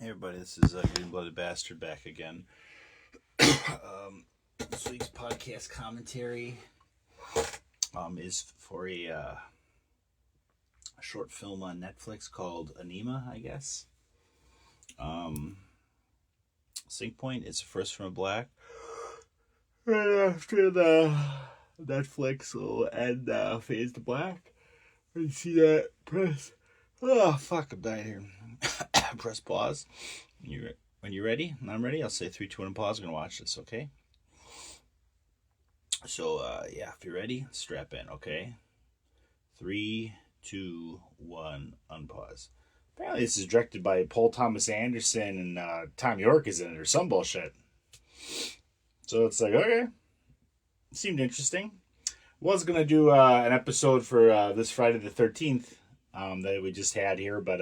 Hey everybody, this is Green Blooded Bastard back again. This week's podcast commentary is for a short film on Netflix called ANIMA, I guess. Sync Point, it's First from a Black. Right after the Netflix will end Fades to Black. You see that? Press. Oh, fuck, I'm dying here. Press pause. When you're ready, and I'm ready, I'll say 3, 2, 1, and pause. I'm going to watch this, okay? So, if you're ready, strap in, okay? 3, 2, 1, unpause. Apparently this is directed by Paul Thomas Anderson and Tom York is in it or some bullshit. So it's like, okay. It seemed interesting. Was going to do an episode for this Friday the 13th that we just had here, but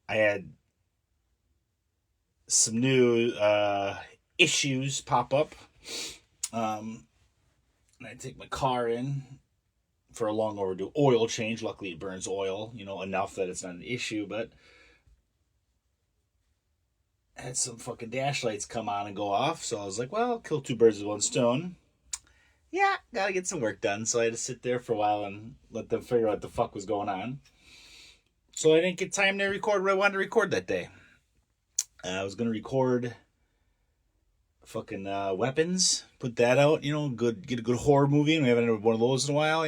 I had some new issues pop up. And I take my car in for a long overdue oil change. Luckily it burns oil, enough that it's not an issue, but I had some fucking dash lights come on and go off, so I was like, well, kill two birds with one stone. Yeah, gotta get some work done, so I had to sit there for a while and let them figure out what the fuck was going on. So I didn't get time to record what I wanted to record that day. I was going to record fucking Weapons, put that out, get a good horror movie, and we haven't had one of those in a while,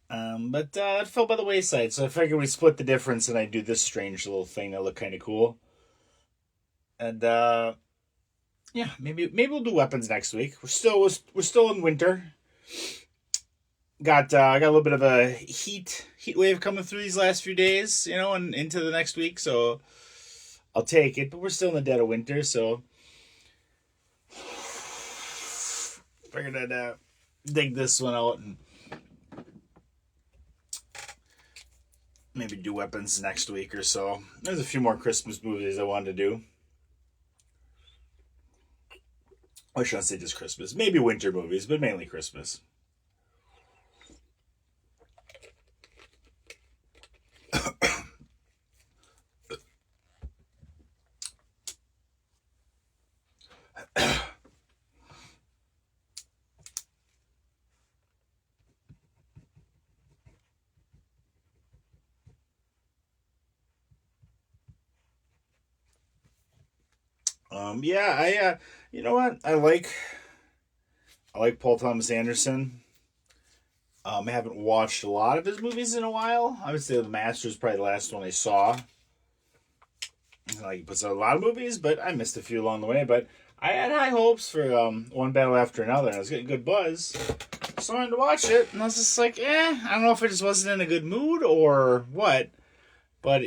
But it fell by the wayside, so I figured we'd split the difference and I'd do this strange little thing that looked kind of cool. And maybe we'll do Weapons next week. We're still in winter. I got a little bit of a heat wave coming through these last few days, and into the next week, so I'll take it. But we're still in the dead of winter, so figured I'd dig this one out and maybe do Weapons next week or so. There's a few more Christmas movies I wanted to do. I shouldn't say just Christmas. Maybe winter movies, but mainly Christmas. You know what? I like Paul Thomas Anderson. I haven't watched a lot of his movies in a while. I would say The Master is probably the last one I saw. He puts out a lot of movies, but I missed a few along the way. But I had high hopes for One Battle After Another, and I was getting good buzz. So I wanted to watch it, and I was just like, I don't know if I just wasn't in a good mood or what. But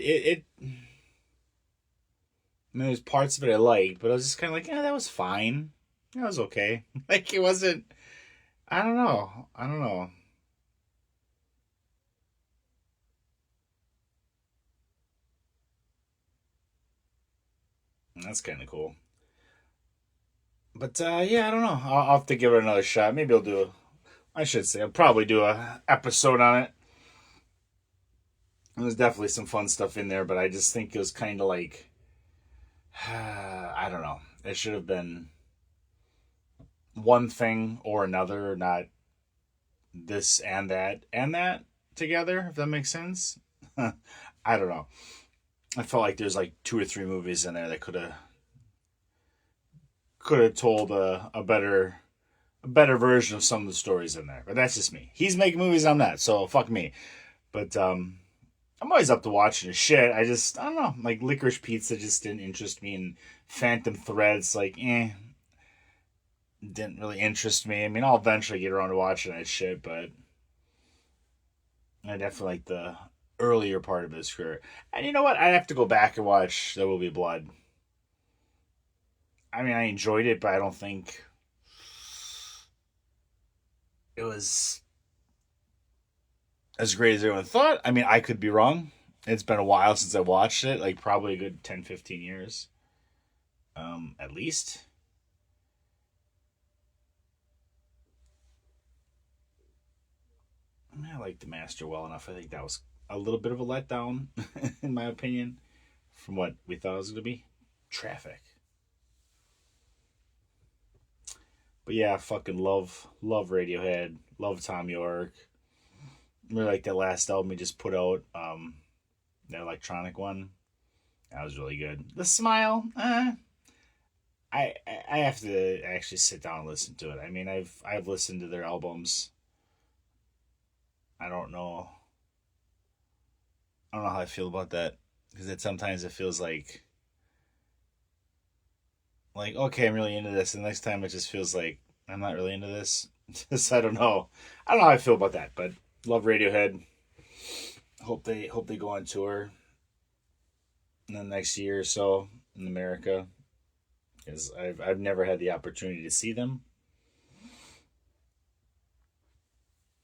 there's parts of it I liked, but I was just kind of like, that was fine. That was okay. Like, it wasn't, I don't know. That's kind of cool. But, I don't know. I'll have to give it another shot. Maybe I'll probably do a episode on it. There's definitely some fun stuff in there, but I just think it was kind of like, I don't know. It should have been one thing or another, not this and that together, if that makes sense. I don't know. I felt like there's like 2 or 3 movies in there that could have told a better version of some of the stories in there. But that's just me. He's making movies, I'm not, so fuck me. But I'm always up to watching his shit. I don't know. Like Licorice Pizza just didn't interest me, and Phantom Threads, like, didn't really interest me. I mean, I'll eventually get around to watching that shit, but I definitely like the earlier part of his career. And you know what? I'd have to go back and watch There Will Be Blood. I mean, I enjoyed it, but I don't think it was as great as everyone thought. I mean, I could be wrong. It's been a while since I watched it, like probably a good 10, 15 years. At least. I mean, I like The Master well enough. I think that was a little bit of a letdown, in my opinion, from what we thought it was going to be. Traffic. But yeah, fucking love Radiohead. Love Tom York. Really like that last album he just put out. That electronic one. That was really good. The Smile. I have to actually sit down and listen to it. I mean, I've listened to their albums. I don't know. I don't know how I feel about that, because sometimes it feels like okay, I'm really into this, and the next time it just feels like I'm not really into this. Just I don't know. I don't know how I feel about that, but love Radiohead. Hope they go on tour in the next year or so in America, because I've never had the opportunity to see them,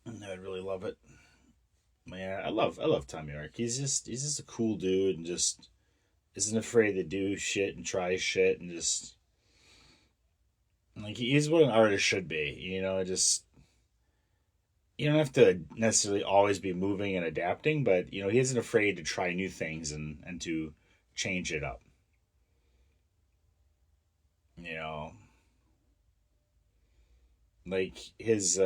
and I'd really love it. Yeah, I love Tom York. He's just a cool dude, and just isn't afraid to do shit and try shit, and just like he's what an artist should be. Just you don't have to necessarily always be moving and adapting, but he isn't afraid to try new things and to change it up. You know, like his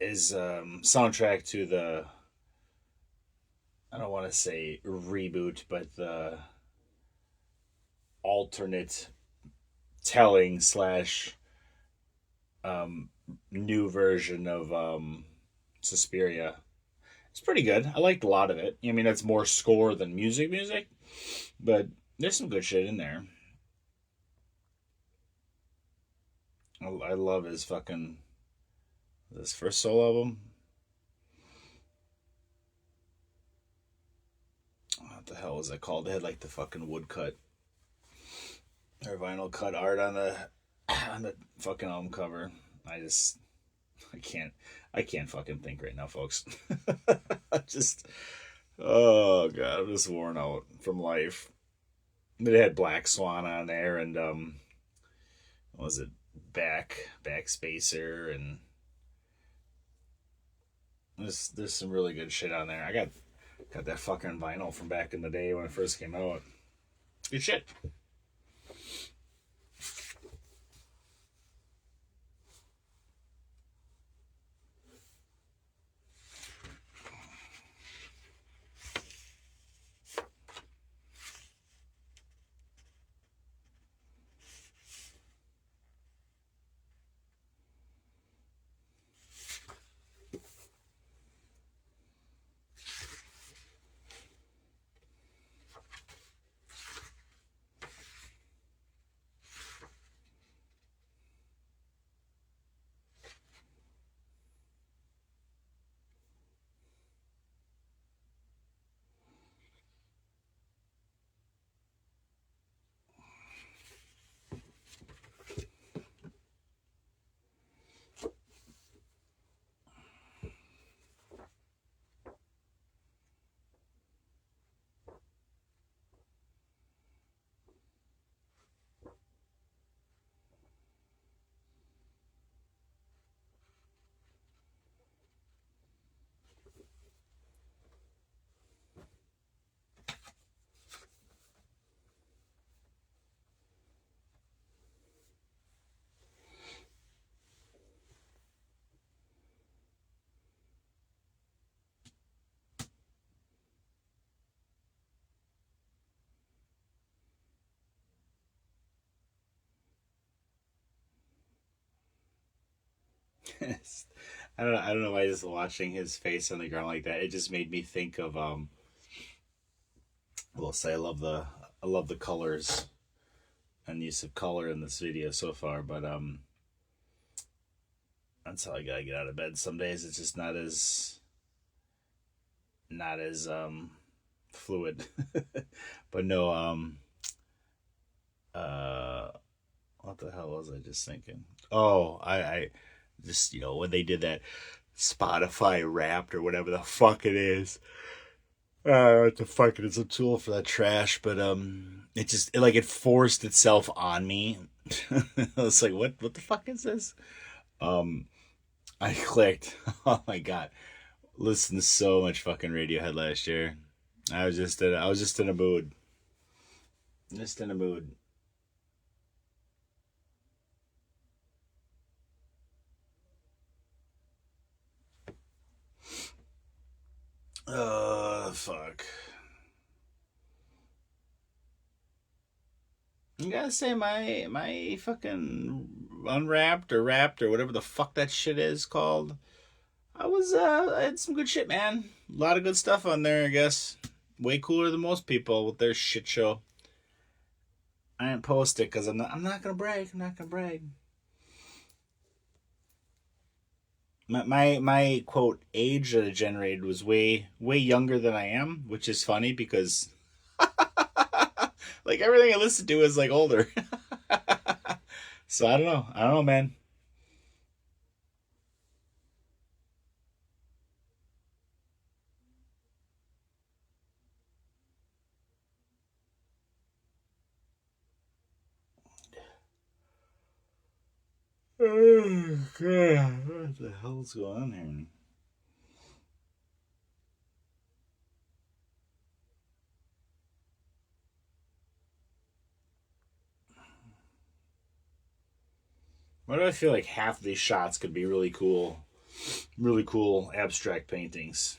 soundtrack to the, I don't want to say reboot, but the alternate telling slash new version of Suspiria. It's pretty good. I liked a lot of it. I mean, it's more score than music, but there's some good shit in there. I love this first solo album. What the hell was it called? They had like the fucking woodcut or vinyl cut art on the fucking album cover. I can't fucking think right now, folks. Just oh god, I'm just worn out from life. They had Black Swan on there, and what was it, Backspacer, and there's some really good shit on there. I got that fucking vinyl from back in the day when it first came out. Good shit. I don't know why just watching his face on the ground like that, it just made me think of will say I love the colors and use of color in this video so far, but that's how I gotta get out of bed. Some days it's just not as fluid. But no, what the hell was I just thinking? Oh, I just, when they did that Spotify Wrapped or whatever the fuck it is. What the fuck, it's a tool for that trash, but it forced itself on me. I was like, what the fuck is this? I clicked. Oh my god. Listened to so much fucking Radiohead last year. I was just in a mood. Just in a mood. Fuck. I gotta say my fucking unwrapped or wrapped or whatever the fuck that shit is called. I had some good shit, man. A lot of good stuff on there, I guess. Way cooler than most people with their shit show. I didn't post it because I'm not gonna brag. I'm not gonna brag. My quote age that it generated was way younger than I am, which is funny because like everything I listen to is like older. So I don't know. I don't know, man. Oh, God. What the hell's going on here? Why do I feel like half of these shots could be really cool abstract paintings?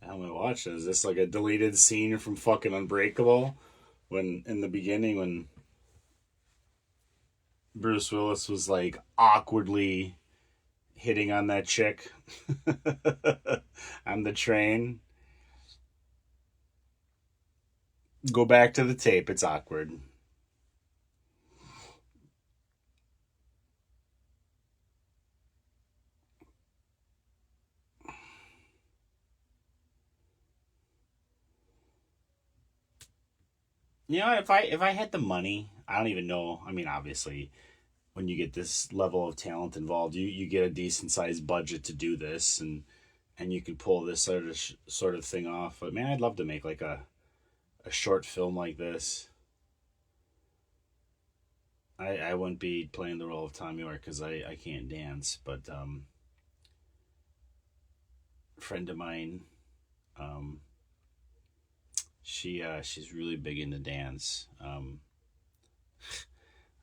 How am I watching? Is this like a deleted scene from fucking Unbreakable? When in the beginning, when Bruce Willis was like awkwardly hitting on that chick on the train. Go back to the tape. It's awkward. You know, if I had the money, I don't even know. I mean, obviously, when you get this level of talent involved, you get a decent sized budget to do this, and you can pull this sort of thing off. But man, I'd love to make like a short film like this. I wouldn't be playing the role of Tom York because I can't dance, but a friend of mine, um, she's really big into dance.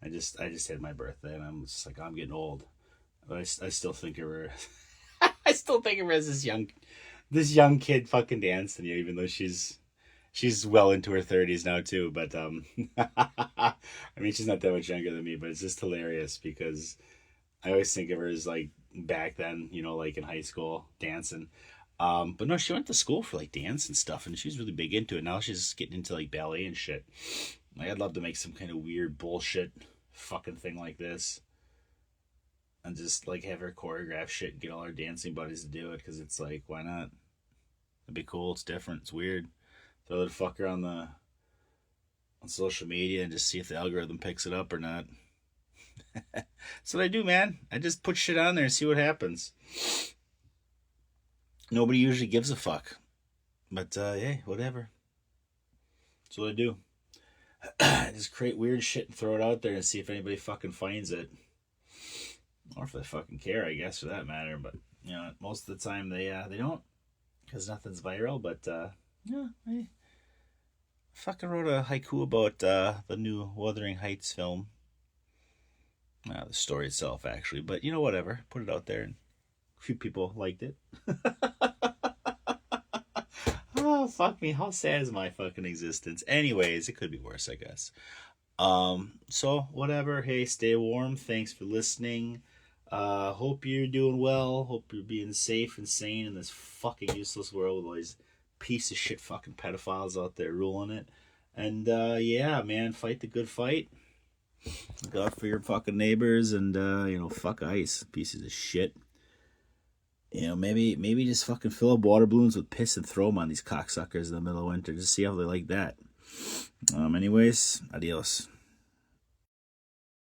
I just had my birthday and I'm just like, I'm getting old, but I still think of her. I still think of her as this young kid fucking dancing, you know, even though she's well into her 30s now too. But I mean, she's not that much younger than me, but it's just hilarious because I always think of her as like back then, you know, like in high school dancing. But no, she went to school for like dance and stuff, and she's really big into it. Now she's getting into like ballet and shit. Like, I'd love to make some kind of weird bullshit fucking thing like this, and just like have her choreograph shit and get all our dancing buddies to do it because it's like, why not? It'd be cool. It's different. It's weird. Throw the fucker on social media and just see if the algorithm picks it up or not. That's what I do, man. I just put shit on there and see what happens. Nobody usually gives a fuck, but hey, whatever. That's what I do. I just create weird shit and throw it out there and see if anybody fucking finds it. Or if they fucking care, I guess, for that matter. But, you know, most of the time they don't, because nothing's viral. But, yeah, I fucking wrote a haiku about the new Wuthering Heights film. The story itself, actually. But, you know, whatever. Put it out there, and a few people liked it. Oh, fuck me. How sad is my fucking existence? Anyways, it could be worse, I guess. So, whatever. Hey, stay warm. Thanks for listening. Hope you're doing well. Hope you're being safe and sane in this fucking useless world with all these piece of shit fucking pedophiles out there ruling it. And, yeah, man, fight the good fight. Look out for your fucking neighbors and, you know, fuck ICE. Pieces of shit. You know, maybe just fucking fill up water balloons with piss and throw them on these cocksuckers in the middle of winter. Just see how they like that. Anyways, adios.